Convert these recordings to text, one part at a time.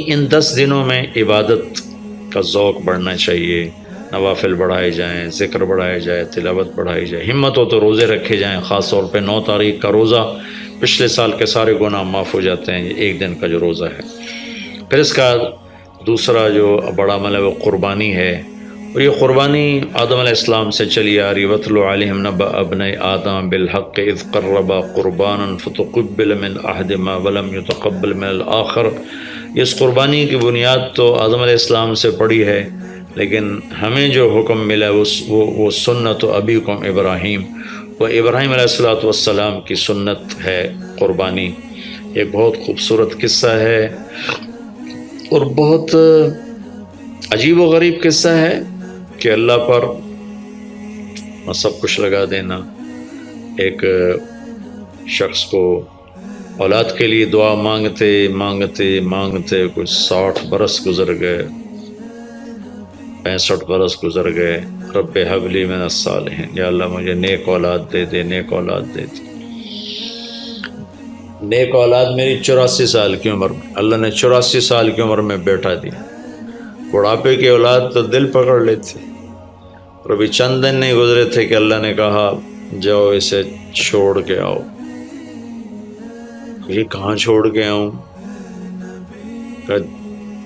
ان 10 دنوں میں عبادت کا ذوق بڑھنا چاہیے، نوافل بڑھائے جائیں، ذکر بڑھائے جائے، تلاوت بڑھائی جائے، ہمت ہو تو روزے رکھے جائیں، خاص طور پہ 9 تاریخ کا روزہ پچھلے سال کے سارے گناہ معاف ہو جاتے ہیں، یہ ایک دن کا جو روزہ ہے۔ پھر اس کا دوسرا جو بڑا عمل ہے وہ قربانی ہے، اور یہ قربانی آدم علیہ السلام سے چلی آ رہی۔ وَاتْلُ عَلَيْهِمْ نَبَأَ ابْنَيْ آدَمَ بِالْحَقِّ إِذْ قَرَّبَا قُرْبَانًا فَتُقُبِّلَ مِنْ أَحَدِهِمَا وَلَمْ يُتَقَبَّلْ مِنَ الْآخَرِ۔ اس قربانی کی بنیاد تو آدم علیہ السلام سے پڑی ہے، لیکن ہمیں جو حکم ملا وہ سنت ابیکم ابراہیم، وہ ابراہیم علیہ السلام کی سنت ہے قربانی۔ ایک بہت خوبصورت قصہ ہے اور بہت عجیب و غریب قصہ ہے کہ اللہ پر سب کچھ لگا دینا۔ ایک شخص کو اولاد کے لیے دعا مانگتے مانگتے مانگتے کچھ 60 برس گزر گئے، 65 برس گزر گئے۔ رب ہب لی من الصالحین، یا اللہ مجھے نیک اولاد دے دے، نیک اولاد دے دے۔ نیک اولاد میری 84 سال کی عمر میں، اللہ نے 84 سال کی عمر میں بیٹا دیا۔ بڑھاپے کی اولاد تو دل پکڑ لیتی، اور ابھی چند دن نہیں گزرے تھے کہ اللہ نے کہا جاؤ اسے چھوڑ کے آؤ۔ یہ کہاں چھوڑ کے آؤں؟ کہ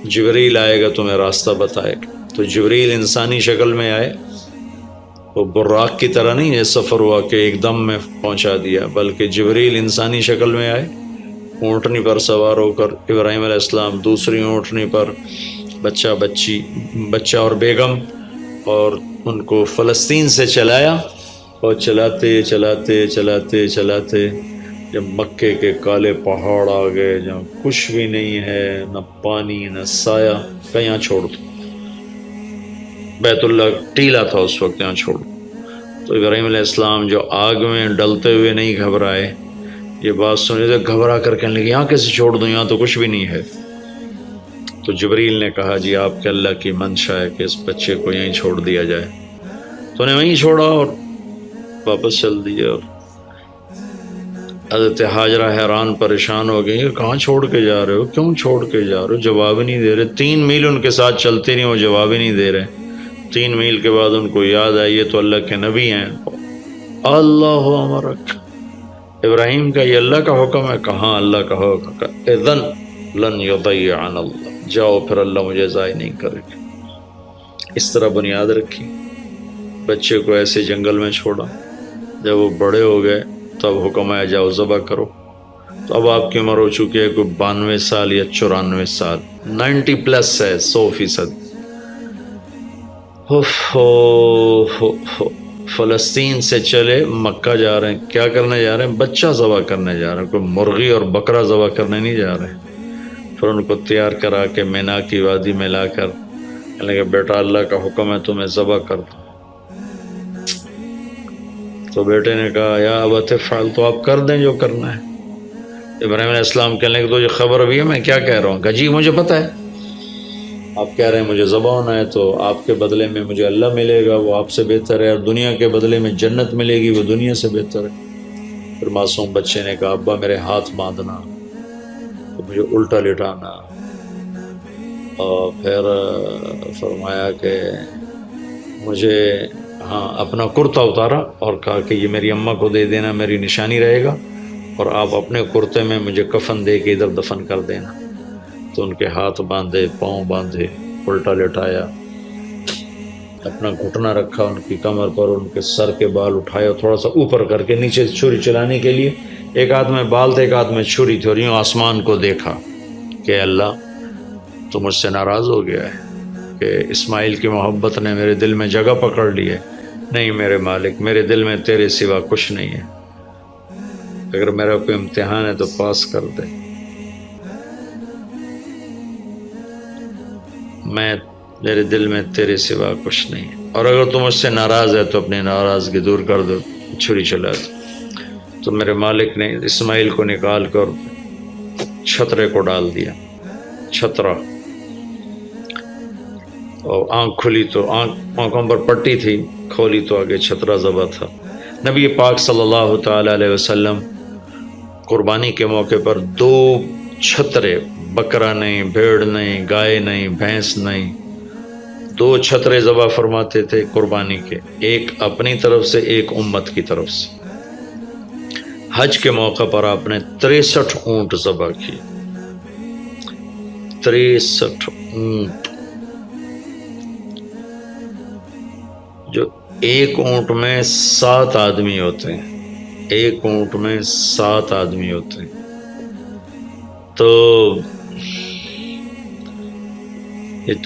جبریل آئے گا تمہیں راستہ بتائے گا۔ تو جبریل انسانی شکل میں آئے، وہ براق کی طرح نہیں ہے سفر ہوا کہ ایک دم میں پہنچا دیا، بلکہ جبریل انسانی شکل میں آئے، اونٹنی پر سوار ہو کر، ابراہیم علیہ السلام دوسری اونٹنی پر، بچہ اور بیگم، اور ان کو فلسطین سے چلایا، اور چلاتے چلاتے چلاتے چلاتے جب مکے کے کالے پہاڑ آ گئے جہاں کچھ بھی نہیں ہے، نہ پانی نہ سایہ، کہ یہاں چھوڑ دو۔ بیت اللہ ٹیلا تھا اس وقت، یہاں چھوڑ دو۔ تو ابراہیم علیہ السلام جو آگ میں ڈلتے ہوئے نہیں گھبرائے، یہ بات سنی تو گھبرا کر کہنے لگے یہاں کیسے چھوڑ دوں، یہاں تو کچھ بھی نہیں ہے۔ تو جبریل نے کہا جی آپ کے اللہ کی منشا ہے کہ اس بچے کو یہیں چھوڑ دیا جائے۔ تو انہیں وہیں چھوڑا اور واپس چل دیا۔ اور حضرت ہاجرہ حیران پریشان ہو گئی، کہاں چھوڑ کے جا رہے ہو، کیوں چھوڑ کے جا رہے ہو؟ جواب ہی نہیں دے رہے۔ 3 میل ان کے ساتھ چلتے نہیں، وہ جواب ہی نہیں دے رہے۔ 3 میل کے بعد ان کو یاد آئی یہ تو اللہ کے نبی ہیں۔ اللہ امرک، ابراہیم کا یہ اللہ کا حکم ہے؟ کہاں اللہ کا حکم ہے؟ اذن لن یضیعنا اللہ، جاؤ پھر اللہ مجھے ضائع نہیں کرے گا۔ اس طرح بنیاد رکھی، بچے کو ایسے جنگل میں چھوڑا۔ جب وہ بڑے ہو گئے تب حکم آیا جاؤ ذبح کرو۔ تو اب آپ کی عمر ہو چکی ہے کوئی 92 سال یا 94 سال، 90 پلس ہے، 100%۔ فلسطین سے چلے مکہ جا رہے ہیں، کیا کرنے جا رہے ہیں؟ بچہ ذبح کرنے جا رہے ہیں، کوئی مرغی اور بکرا ذبح کرنے نہیں جا رہے ہیں۔ پھر ان کو تیار کرا کے مینا کی وادی میں لا کر کہنے کہ بیٹا اللہ کا حکم ہے تمہیں ذبح کر دو۔ تو بیٹے نے کہا یا ابت افعل، تو آپ کر دیں جو کرنا ہے۔ ابراہیم علیہ السلام کہنے کہ تو یہ خبر بھی ہے میں کیا کہہ رہا ہوں؟ کہ جی مجھے پتہ ہے، آپ کہہ رہے ہیں مجھے ذبح ہونا ہے، تو آپ کے بدلے میں مجھے اللہ ملے گا، وہ آپ سے بہتر ہے، اور دنیا کے بدلے میں جنت ملے گی، وہ دنیا سے بہتر ہے۔ پھر معصوم بچے نے کہا ابا میرے ہاتھ باندھنا، تو مجھے الٹا لٹانا، اور پھر فرمایا کہ مجھے اپنا کرتا اتارا اور کہا کہ یہ میری اماں کو دے دینا، میری نشانی رہے گا، اور آپ اپنے کرتے میں مجھے کفن دے کے ادھر دفن کر دینا۔ تو ان کے ہاتھ باندھے، پاؤں باندھے، الٹا لٹایا، اپنا گھٹنا رکھا ان کی کمر پر، ان کے سر کے بال اٹھایا تھوڑا سا اوپر کر کے نیچے چھری چلانے کے لیے، ایک ہاتھ میں بال تھے ایک ہاتھ میں چھری تھی، اور یوں آسمان کو دیکھا کہ اللہ تو مجھ سے ناراض ہو گیا ہے کہ اسماعیل کی محبت نے میرے دل میں جگہ پکڑ لی ہے۔ نہیں میرے مالک، میرے دل میں تیرے سوا کچھ نہیں ہے، اگر میرا کوئی امتحان ہے تو پاس کر دے، میرے دل میں تیرے سوا کچھ نہیں ہے، اور اگر تو مجھ سے ناراض ہے تو اپنی ناراضگی دور کر دو، چھری چلا دو۔ تو میرے مالک نے اسماعیل کو نکال کر چھترے کو ڈال دیا، چھترا، اور آنکھ کھلی تو آنکھوں پر پٹی تھی، کھولی تو آگے چھترا ذبح تھا۔ نبی پاک صلی اللہ تعالی علیہ وسلم قربانی کے موقع پر 2 چھترے بکرا نہیں، بھیڑ نہیں، گائے نہیں، بھینس نہیں، 2 چھترے ذبح فرماتے تھے قربانی کے، ایک اپنی طرف سے، ایک امت کی طرف سے۔ حج کے موقع پر آپ نے 63 اونٹ ذبح کیے، 63 اونٹ، جو ایک اونٹ میں 7 آدمی ہوتے ہیں، ایک اونٹ میں 7 آدمی ہوتے ہیں۔ تو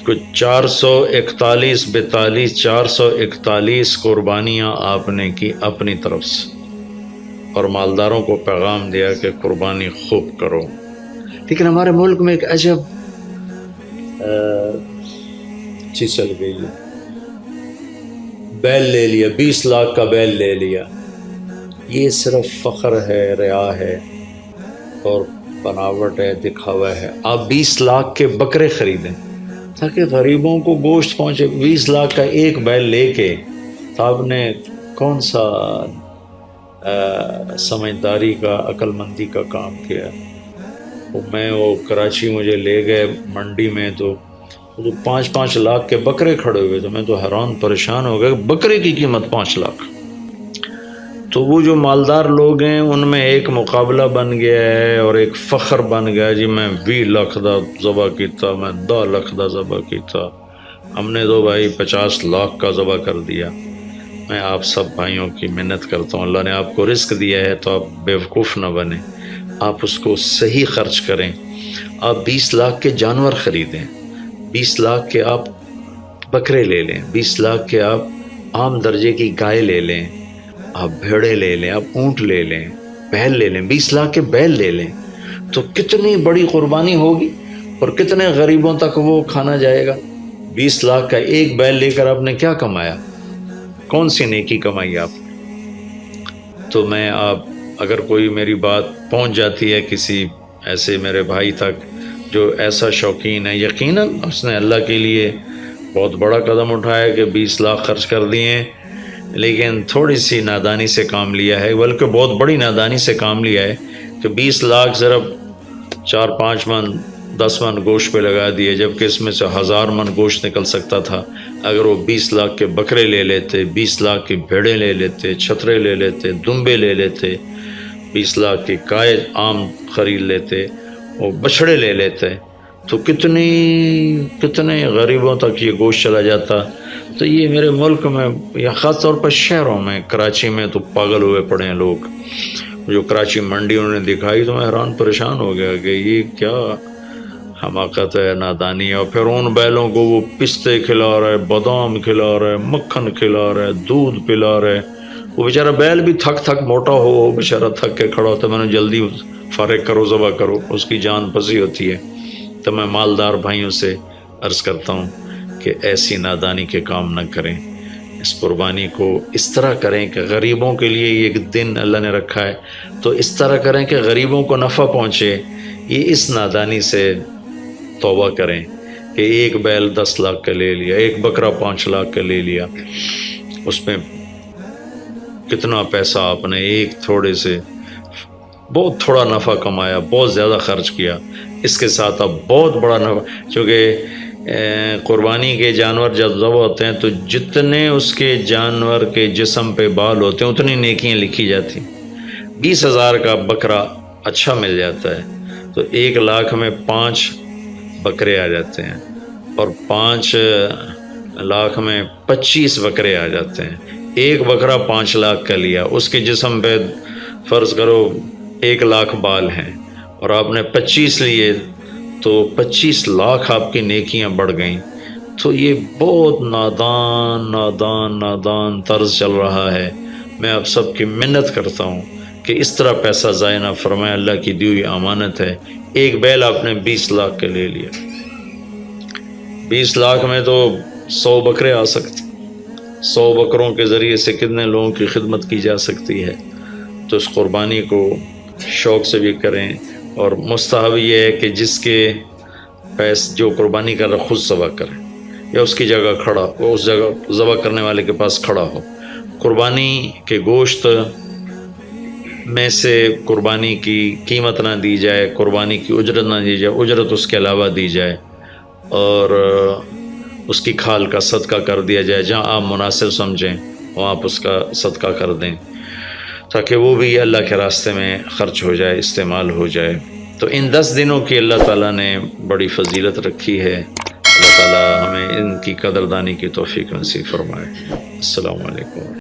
کچھ 441 42 441 قربانیاں آپ نے کی اپنی طرف سے، اور مالداروں کو پیغام دیا کہ قربانی خوب کرو۔ لیکن ہمارے ملک میں ایک عجب چیز چل گئی ہے، بیل لے لیا، 20 لاکھ کا بیل لے لیا۔ یہ صرف فخر ہے، ریا ہے اور بناوٹ ہے، دکھاوا ہے۔ آپ 20 لاکھ کے بکرے خریدیں تاکہ غریبوں کو گوشت پہنچے۔ 20 لاکھ کا ایک بیل لے کے تو آپ نے کون سا سمجھداری کا، عقل مندی کا کام کیا؟ وہ کراچی مجھے لے گئے منڈی میں، تو 5-5 لاکھ کے بکرے کھڑے ہوئے، تو میں تو حیران پریشان ہو گیا، بکرے کی قیمت 5 لاکھ۔ تو وہ جو مالدار لوگ ہیں ان میں ایک مقابلہ بن گیا ہے اور ایک فخر بن گیا، جی میں 20 لاکھ دا ذبح کیتا، میں 10 لاکھ دا ذبح کیتا، ہم نے تو بھائی 50 لاکھ کا ذبح کر دیا۔ میں آپ سب بھائیوں کی منت کرتا ہوں، اللہ نے آپ کو رزق دیا ہے تو آپ بیوقوف نہ بنیں، آپ اس کو صحیح خرچ کریں۔ آپ 20 لاکھ کے جانور خریدیں، 20 لاکھ کے آپ بکرے لے لیں، 20 لاکھ کے آپ عام درجے کی گائے لے لیں، آپ بھیڑے لے لیں، آپ اونٹ لے لیں، بیل لے لیں، 20 لاکھ کے بیل لے لیں، تو کتنی بڑی قربانی ہوگی اور کتنے غریبوں تک وہ کھانا جائے گا۔ 20 لاکھ کا ایک بیل لے کر آپ نے کیا کمایا؟ کون سی نیکی کمائی آپ؟ تو میں آپ، اگر کوئی میری بات پہنچ جاتی ہے کسی ایسے میرے بھائی تک جو ایسا شوقین ہے، یقیناً اس نے اللہ کے لیے بہت بڑا قدم اٹھایا کہ 20 لاکھ خرچ کر دیے ہیں، لیکن تھوڑی سی نادانی سے کام لیا ہے، بلکہ بہت بڑی نادانی سے کام لیا ہے کہ 20 لاکھ صرف 4-5 من 10 من گوشت پہ لگا دیے، جبکہ اس میں سے 1000 من گوشت نکل سکتا تھا اگر وہ 20 لاکھ کے بکرے لے لیتے، 20 لاکھ کی بھیڑیں لے لیتے، چھترے لے لیتے، دمبے لے لیتے، 20 لاکھ کی گائے عام خرید لیتے، وہ بچھڑے لے لیتے، تو کتنے غریبوں تک یہ گوشت چلا جاتا۔ تو یہ میرے ملک میں یا خاص طور پر شہروں میں، کراچی میں تو پاگل ہوئے پڑے ہیں لوگ۔ جو کراچی منڈی انہوں نے دکھائی تو میں حیران پریشان ہو گیا کہ یہ کیا حماقت ہے، نادانی ہے۔ اور پھر ان بیلوں کو وہ پستے کھلا رہا ہے، بادام کھلا رہا ہے، مکھن کھلا رہا ہے، دودھ پلا رہا ہے۔ وہ بیچارہ بیل بھی تھک موٹا ہو بیچارہ تھک کے کھڑا ہوتا ہے، میں نے جلدی فارغ کرو، ذبح کرو، اس کی جان پسی ہوتی ہے۔ تو میں مالدار بھائیوں سے عرض کرتا ہوں کہ ایسی نادانی کے کام نہ کریں، اس قربانی کو اس طرح کریں کہ غریبوں کے لیے ایک دن اللہ نے رکھا ہے تو اس طرح کریں کہ غریبوں کو نفع پہنچے۔ یہ اس نادانی سے توبہ کریں کہ ایک بیل 10 لاکھ کا لے لیا، ایک بکرا 5 لاکھ کا لے لیا، اس میں کتنا پیسہ آپ نے ایک تھوڑے سے بہت تھوڑا نفع کمایا، بہت زیادہ خرچ کیا۔ اس کے ساتھ اب بہت بڑا نفع، چونکہ قربانی کے جانور جب ذبح ہوتے ہیں تو جتنے اس کے جانور کے جسم پہ بال ہوتے ہیں اتنی نیکیاں لکھی جاتی۔ 20,000 کا بکرا اچھا مل جاتا ہے تو 1 لاکھ میں 5 بکرے آ جاتے ہیں، اور 5 لاکھ میں 25 بکرے آ جاتے ہیں۔ ایک بکرا 5 لاکھ کا لیا، اس کے جسم پہ فرض کرو 1 لاکھ بال ہیں اور آپ نے 25 لیے تو 25 لاکھ آپ کی نیکیاں بڑھ گئیں۔ تو یہ بہت نادان طرز چل رہا ہے۔ میں آپ سب کی منت کرتا ہوں کہ اس طرح پیسہ ضائع نہ فرمائے، اللہ کی دی ہوئی امانت ہے۔ ایک بیل آپ نے 20 لاکھ کے لے لیا، 20 لاکھ میں تو 100 بکرے آ سکتے، 100 بکروں کے ذریعے سے کتنے لوگوں کی خدمت کی جا سکتی ہے۔ تو اس قربانی کو شوق سے بھی کریں، اور مستحب یہ ہے کہ جس کے جو قربانی کر رہا خود ذبح کرے یا اس کی جگہ کھڑا، وہ اس جگہ ذبح کرنے والے کے پاس کھڑا ہو۔ قربانی کے گوشت میں سے قربانی کی قیمت نہ دی جائے، قربانی کی اجرت نہ دی جائے، اجرت اس کے علاوہ دی جائے، اور اس کی کھال کا صدقہ کر دیا جائے، جہاں آپ مناسب سمجھیں وہاں آپ اس کا صدقہ کر دیں، تاکہ وہ بھی اللہ کے راستے میں خرچ ہو جائے، استعمال ہو جائے۔ تو ان 10 دنوں کی اللہ تعالیٰ نے بڑی فضیلت رکھی ہے۔ اللہ تعالیٰ ہمیں ان کی قدردانی کی توفیق نصیب فرمائے۔ السلام علیکم۔